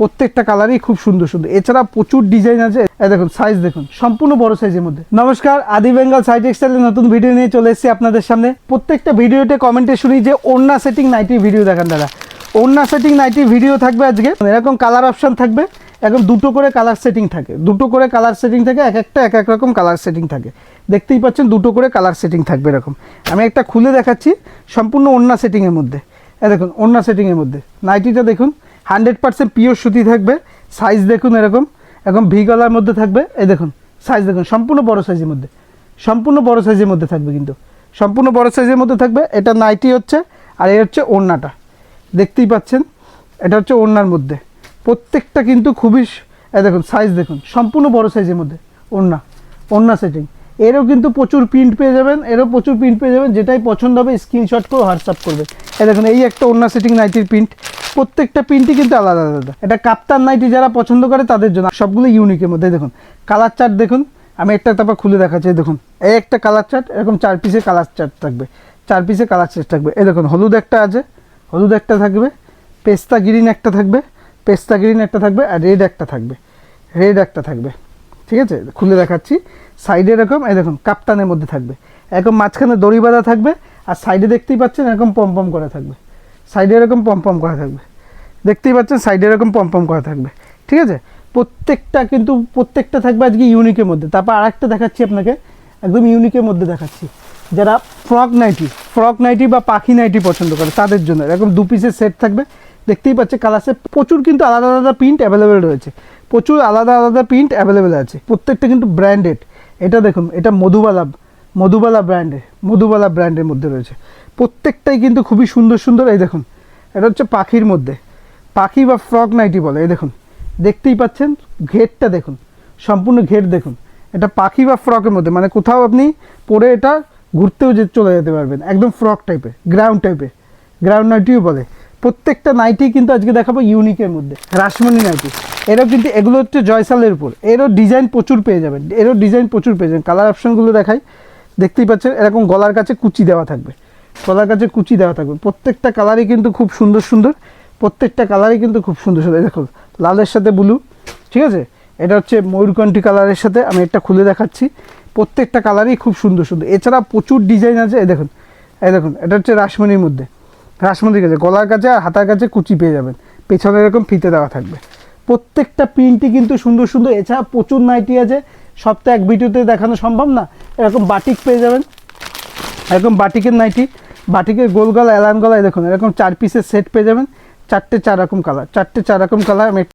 প্রত্যেকটা কালারই খুব সুন্দর সুন্দর। এছাড়া প্রচুর ডিজাইন আছে। এই দেখুন সাইজ দেখুন, সম্পূর্ণ বড় সাইজের মধ্যে। নমস্কার, আদি বেঙ্গল সাই টেক্সটাইলের নতুন ভিডিও নিয়ে চলে এসেছি আপনাদের সামনে। প্রত্যেকটা ভিডিওতে কমেন্টে শুনি যে ওড়না সেটিং নাইটির ভিডিও দেখান দাদা। ওড়না সেটিং নাইটির ভিডিও থাকবে আজকে। এরকম কালার অপশন থাকবে, এখন দুটো করে কালার সেটিং থাকে, দুটো করে কালার সেটিং থাকে, এক একটা এক এক রকম কালার সেটিং থাকে। দেখতেই পাচ্ছেন দুটো করে কালার সেটিং থাকবে এরকম। আমি একটা খুলে দেখাচ্ছি সম্পূর্ণ ওড়না সেটিংয়ের মধ্যে। এই দেখুন ওড়না সেটিংয়ের মধ্যে নাইটিটা দেখুন, 100% পিওর সুতি থাকবে। সাইজ দেখুন এরকম ভি গলার মধ্যে থাকবে। এই দেখুন সাইজ দেখুন, সম্পূর্ণ বড় সাইজের মধ্যে, সম্পূর্ণ বড় সাইজের মধ্যে থাকবে, কিন্তু সম্পূর্ণ বড় সাইজের মধ্যে থাকবে। এটা নাইটি হচ্ছে, আর এ হচ্ছে ওড়নাটা। দেখতেই পাচ্ছেন এটা হচ্ছে ওড়নার মধ্যে। প্রত্যেকটা কিন্তু খুবই, এই দেখুন সাইজ দেখুন, সম্পূর্ণ বড় সাইজের মধ্যে ওড়না সেটিং। এরও কিন্তু প্রচুর প্রিন্ট পেয়ে যাবেন, যেটাই পছন্দ হবে স্ক্রিনশট করে হোয়াটসঅ্যাপ করবে। এই দেখুন এই একটা ওড়না সেটিং নাইটির প্রিন্ট, প্রত্যেকটা প্রিন্টই কিন্তু আলাদা আলাদা। এটা কাপ্তান নাইটি যারা পছন্দ করে তাদের জন্য, সবগুলো ইউনিকের মধ্যে। দেখুন কালার চার্ট দেখুন, আমি একটা তারপর খুলে দেখাচ্ছি। দেখুন এই একটা কালার চার্ট, এরকম 4 পিসের কালার চার্ট থাকবে, 4 পিসের কালার চার্ট থাকবে। এই দেখুন হলুদ একটা আছে, হলুদ একটা থাকবে, পেস্তা গ্রিন একটা থাকবে, আর রেড একটা থাকবে, ঠিক আছে। খুলে দেখাচ্ছি। সাইডে এরকম এই দেখুন কাপ্তানের মধ্যে থাকবে, এরকম মাঝখানে দড়ি বাঁধা থাকবে, আর সাইডে দেখতেই পাচ্ছেন এরকম পম করা থাকবে, সাইডে এরকম পম করা থাকবে, দেখতেই পাচ্ছেন সাইডে এরকম পম করা থাকবে, ঠিক আছে। প্রত্যেকটা থাকবে আজকে ইউনিকের মধ্যে। তারপর আরেকটা দেখাচ্ছি আপনাকে, একদম ইউনিকের মধ্যে দেখাচ্ছি। যারা ফ্রক নাইটি বা পাখি নাইটি পছন্দ করে তাদের জন্য এরকম 2 পিসের সেট থাকবে। দেখতেই পাচ্ছে কালার্সে প্রচুর কিন্তু আলাদা আলাদা প্রিন্ট অ্যাভেলেবেল রয়েছে, প্রচুর আলাদা আলাদা প্রিন্ট অ্যাভেলেবেল আছে। প্রত্যেকটা কিন্তু ব্র্যান্ডেড। এটা দেখুন, এটা মধুবালা ব্র্যান্ডের মধ্যে রয়েছে। প্রত্যেকটাই কিন্তু খুবই সুন্দর সুন্দর। এই দেখুন এটা হচ্ছে পাখির মধ্যে, পাখি বা ফ্রক নাইটি বলে। এই দেখুন দেখতেই পাচ্ছেন ঘেরটা দেখুন, সম্পূর্ণ ঘের দেখুন। এটা পাখি বা ফ্রকের মধ্যে, মানে কোথাও আপনি পরে এটা ঘুরতেও চলে যেতে পারবেন, একদম ফ্রক টাইপের, গ্রাউন্ড নাইটিও বলে। প্রত্যেকটা নাইটি কিন্তু আজকে দেখাবো ইউনিকের মধ্যে। রাসমণি নাইটি, এরও কিন্তু এগুলো হচ্ছে জয়সালের উপর, এরও ডিজাইন প্রচুর পেয়ে যাবেন, কালার অপশনগুলো দেখাই। দেখতেই পাচ্ছেন এরকম গলার কাছে কুচি দেওয়া থাকবে, প্রত্যেকটা কালারই কিন্তু খুব সুন্দর, দেখুন লালের সাথে ব্লু, ঠিক আছে। এটা হচ্ছে ময়ূরকণ্ঠী কালারের সাথে, আমি একটা খুলে দেখাচ্ছি। প্রত্যেকটা কালারই খুব সুন্দর। এছাড়া প্রচুর ডিজাইন আছে। এই দেখুন এটা হচ্ছে রাসমণির মধ্যে, রাসমণির কাছে গলার কাছে আর হাতার কাছে কুচি পেয়ে যাবেন, পেছনে এরকম ফিতে দেওয়া থাকবে। প্রত্যেকটা প্রিন্টই কিন্তু সুন্দর। এছাড়া প্রচুর নাইটি আছে, সপ্তাহে এক ভিডিওতে দেখানো সম্ভব না। এরকম বাটিক পেয়ে যাবেন, এরকম বাটিকের নাইটি, বাটিকের গোল গলা, এলান গলায় দেখুন এরকম 4 পিসের সেট পেয়ে যাবেন। 4 রকম কালার, আমি